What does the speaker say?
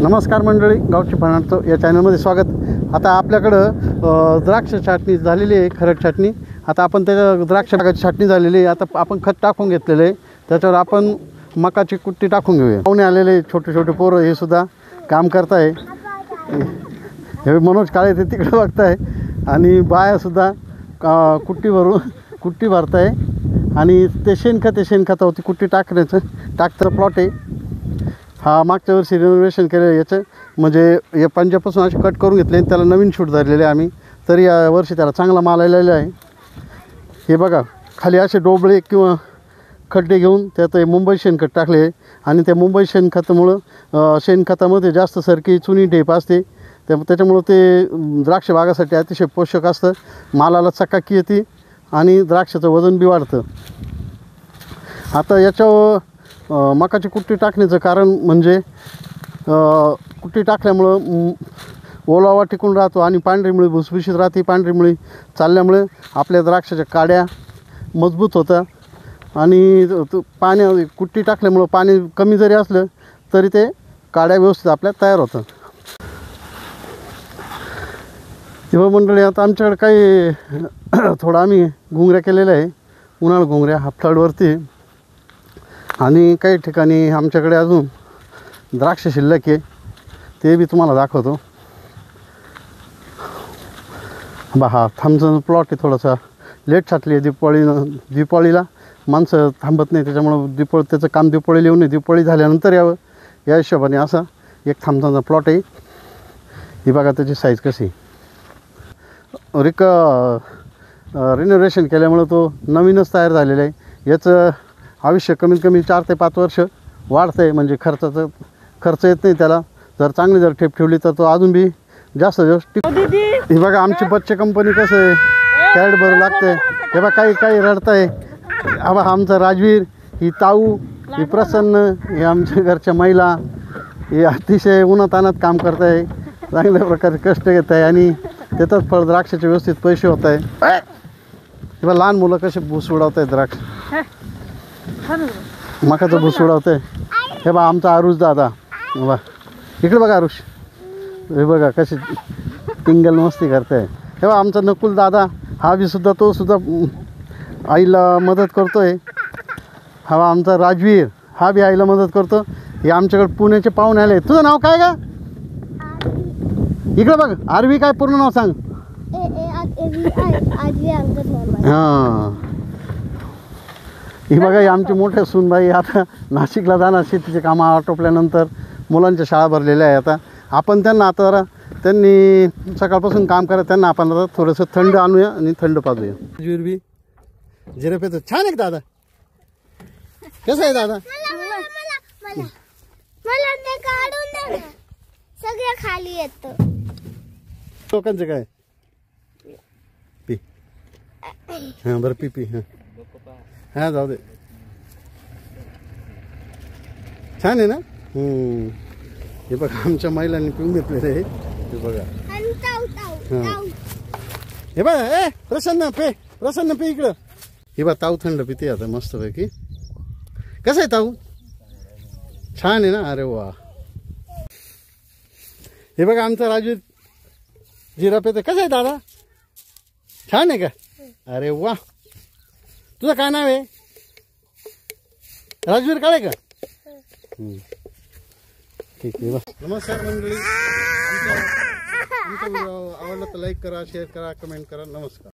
नमस्कार मंडळी, गावची फणाटतो या चॅनलमध्ये स्वागत। आता आपल्याकडं द्राक्ष छाटणी झालेली आहे, खरड छाटणी। आता आपण त्याच्या द्राक्ष बागाची छाटणी झालेली आहे। आता आपण खत टाकून घेतलेलं आहे, त्याच्यावर आपण मकाची कुट्टी टाकून घेऊया। पाहुणे आलेले छोटे छोटे पोरं हे सुद्धा काम करत आहे। हे मनोज काळे ते तिकडे बघताय आणि बायासुद्धा कुट्टी भरताय आणि ते शेणखतावरती कुट्टी टाकतं प्लॉट आहे हा। मागच्या वर्षी रिनोव्हेशन केलं याचं, म्हणजे या पंजापासून असे कट करून घेतले, त्याला नवीन शूट धरलेले आम्ही, तरी या वर्षी त्याला चांगला माल आलेला आहे। हे बघा खाली असे डोबळे किंवा खड्डे घेऊन त्यात मुंबई शेणखत टाकले आणि त्या मुंबई शेणखतामुळं शेणखतामध्ये जास्त सरकी चुनी ढेप असते, त्याच्यामुळं ते द्राक्ष बागासाठी अतिशय पोषक असतं। मालाला चकाकी येते आणि द्राक्षाचं वजन बी वाढतं। आता याच्यावर मकाची कुट्टी टाकण्याचं कारण म्हणजे कुट्टी टाकल्यामुळं ओलावा टिकून राहतो आणि पांढरी मुळी भुसभुशीत राहते। पांढरी मुळी चालल्यामुळे आपल्या द्राक्षाच्या काड्या मजबूत होतात आणि कुट्टी टाकल्यामुळं पाणी कमी जरी असलं तरी ते काड्या व्यवस्थित आपल्या तयार होतात। तेव्हा मंडळी आता आमच्याकडे काही थोडं आम्ही घुंगऱ्या केलेल्या आहे, उन्हाळ घुंगऱ्या हाफथाडवरती, आणि काही ठिकाणी आमच्याकडे अजून द्राक्ष शिल्लक आहे, ते बी तुम्हाला दाखवतो। हा थांबचा प्लॉट आहे, थोडासा लेट छाटली आहे दिवाळीला माणसं थांबत नाही, त्याच्यामुळं त्याचं काम दिवाळीला येऊ नये, दिवाळी झाल्यानंतर यावं या हिशोबाने असा एक थांबचा प्लॉट आहे। ही बघा त्याची साईज कशी रिनोव्हेशन केल्यामुळं तो नवीनच तयार झालेला आहे। याचं आयुष्य कमीत कमी 4 ते 5 वर्ष वाढतं आहे, म्हणजे खर्च येत नाही त्याला। जर चांगली जर ठेप ठेवली तर तो अजून बी जास्त दिवस हे बघा आमची बच्चे कंपनी कसं आहे, कॅरेट भरू लागते। हे बघा काही रडत आहे। हा आमचा राजवीर, ही ताऊ, ही प्रसन्न, हे आमच्या घरच्या महिला, हे अतिशय उन्हातानात काम करत आहे, चांगल्या प्रकारे कष्ट घेत आहे आणि त्यातच फळ द्राक्षाचे व्यवस्थित पैसे होत आहे। हे बघा लहान मुलं कसे भूस उडवत आहेत, द्राक्ष मकाचं भूस उडवत आहे। हे बघा आमचा आरुष दादा, बघा इकडे बघा आरुष, हे बघा कशी टिंगल मस्ती करते। हे बघा आमचा नकुल दादा, हा बी सुद्धा तो सुद्धा आईला मदत करतोय। हा आमचा राजवीर, हा बी आईला मदत करतो। हे आमच्याकडे पुण्याचे पाहुणे आले। तुझं नाव काय का? इकडे बघ आरवी, काय पूर्ण नाव सांग? हां, ही बघा ही आमची मोठ्या सूनबाई आता नाशिकला जाणार, शेतीचे कामं आटोपल्यानंतर मुलांच्या शाळा भरलेल्या आहे। आता आपण त्यांना आता जरा त्यांनी सकाळपासून काम करत, त्यांना आपण आता थोडंसं थंड आणूया आणि थंड पाजूया। जिरबी जिरप येतो, छान आहे दादा, कसं आहे दादा? सगळं खाली येतं लोकांचं काय पी, हां बरं पी हां हां जाऊ दे, छान आहे ना। हे बघा आमच्या महिलांनी पिऊन घेतलेलं आहे, हे बघा हां, हे बघा प्रसन्न पे इकडं। हे बघा ताऊ थंड पिते आता मस्तपैकी। कसं आहे ताऊ? छान आहे ना, अरे वा। हे बघा आमचा राजू जिरा पेते, कसं आहे दादा? छान आहे का? अरे वा। तुझं काय नाव आहे? राजवीर काळे का? ठीक आहे। नमस्कार मंडळी, आमचा व्हिडिओ आवडला तर लाईक करा, शेअर करा, कमेंट करा। नमस्कार।